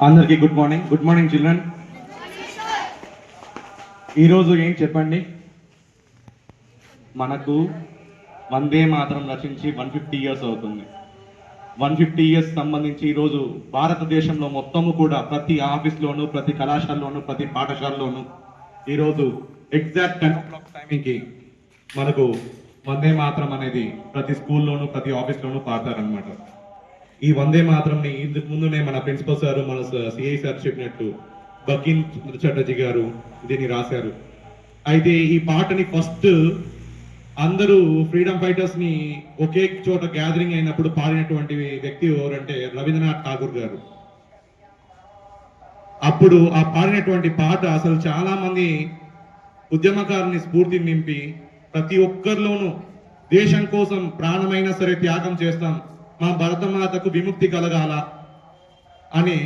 అందరికీ good morning children. ఈరోజు ఏం చెప్పండి, మనకు వందే మాతరం రచించి 150 ఇయర్స్ అవుతుంది. 150 ఇయర్స్ సంబంధించి ఈరోజు భారతదేశంలో మొత్తము కూడా ప్రతి ఆఫీస్లోను, ప్రతి కళాశాలలోను, ప్రతి పాఠశాలలోను ఈరోజు ఎగ్జాక్ట్ 10 o'clock టైమింగ్కి మనకు వందే మాతరం అనేది ప్రతి స్కూల్లోను, ప్రతి ఆఫీస్లోను పాడతారనమాట. ఈ వందే మాతరంని ఇందుకు ముందునే మన ప్రిన్సిపల్ సార్, మన సిఐ సార్ చెప్పినట్టు బకిన్ చటర్జీ గారు దీన్ని రాశారు. అయితే ఈ పాటని ఫస్ట్ అందరూ ఫ్రీడమ్ ఫైటర్స్ ని ఒకే చోట గ్యాదరింగ్ అయినప్పుడు పాడినటువంటి వ్యక్తి ఎవరంటే రవీంద్రనాథ్ ఠాగూర్ గారు. అప్పుడు ఆ పాడినటువంటి పాట అసలు చాలా మంది ఉద్యమకారుని స్ఫూర్తి నింపి ప్రతి ఒక్కరిలోనూ దేశం కోసం ప్రాణమైనా సరే త్యాగం చేస్తాం, మా భరతమాతకు విముక్తి కలగాల అని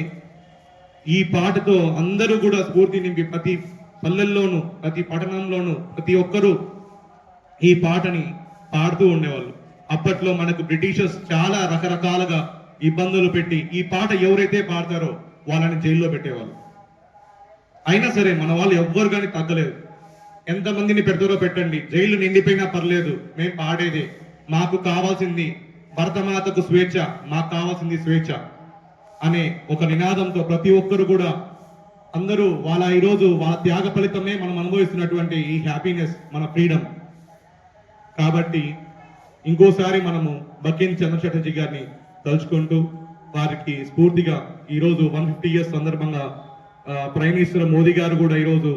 ఈ పాటతో అందరూ కూడా స్ఫూర్తి నింపి ప్రతి పల్లెల్లోనూ, ప్రతి పట్టణంలోనూ ప్రతి ఒక్కరూ ఈ పాటని పాడుతూ ఉండేవాళ్ళు. అప్పట్లో మనకు బ్రిటిషర్స్ చాలా రకరకాలుగా ఇబ్బందులు పెట్టి ఈ పాట ఎవరైతే పాడతారో వాళ్ళని జైల్లో పెట్టేవాళ్ళు. అయినా సరే మన వాళ్ళు ఎవ్వరు కానీ తగ్గలేదు. ఎంతమందిని పెడతారో పెట్టండి, జైలు నిండిపోయినా పర్లేదు, మేము పాడేదే, మాకు కావాల్సింది భరతమాతకు స్వేచ్ఛ, మాకు కావాల్సింది స్వేచ్ఛ అనే ఒక నినాదంతో ప్రతి ఒక్కరు కూడా అందరూ ఈరోజు వాళ్ళ త్యాగ ఫలితమే మనం అనుభవిస్తున్నటువంటి ఈ హ్యాపీనెస్, మన ఫ్రీడమ్. కాబట్టి ఇంకోసారి మనము బకిన్ చంద్ర చటర్జీ గారిని తలుచుకుంటూ వారికి స్ఫూర్తిగా ఈరోజు 150 ఇయర్స్ సందర్భంగా ప్రైమ్ మినిస్టర్ మోదీ గారు కూడా ఈరోజు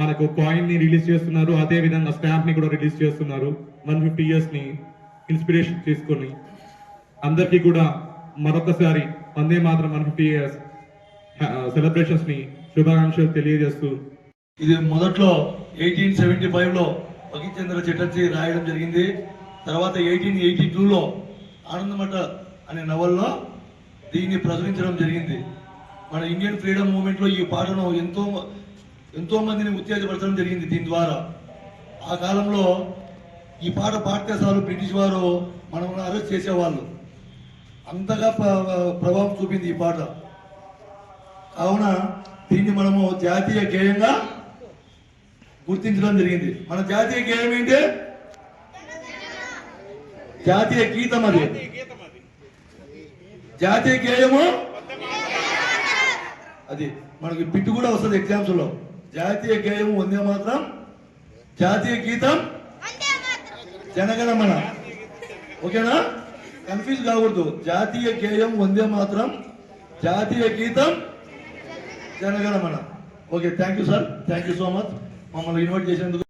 మనకు కాయిన్ ని రిలీజ్ చేస్తున్నారు, అదే విధంగా స్టాంప్ ని కూడా రిలీజ్ చేస్తున్నారు. 150 ఇయర్స్ ని ఇన్స్పిరేషన్ తీసుకొని అందరికీ కూడా మరొకసారి వందే మాతరం 150 ఇయర్స్ సెలబ్రేషన్స్ ని శుభాకాంక్షలు తెలియజేస్తూ, ఇది మొదట్లో 1875లో బకిన్ చంద్ర చటర్జీ రాయడం జరిగింది. తర్వాత 1882లో ఆనందమఠ అనే నవల్లో దీన్ని ప్రచురించడం జరిగింది. మన ఇండియన్ ఫ్రీడమ్ మూవ్మెంట్ లో ఈ పాటను ఎంతో మందిని ఉత్తేజపరచడం జరిగింది. దీని ద్వారా ఆ కాలంలో ఈ పాట పాడితే చాలు బ్రిటిష్ వారు మనల్ని అరెస్ట్ చేసేవాళ్ళు, అంతగా ప్రభావం చూపింది ఈ పాట. కావున దీన్ని మనము జాతీయ గేయంగా గుర్తించడం జరిగింది. మన జాతీయ గేయం ఏంటి? జాతీయ గీతం. అది జాతీయ గేయము, అది మనకి బిట్టు కూడా వస్తుంది ఎగ్జామ్స్ లో. జాతీయ గేయం వందే మాతరం, జాతీయ గీతం జనగణమన. ఓకేనా? కన్ఫ్యూజ్ కాకూడదు. జాతీయ గేయం వందే మాతరం, జాతీయ గీతం Janaganamana. Okay, thank you sir, thank you so much మమ్మల్ని ఇన్వైట్ చేసేందుకు.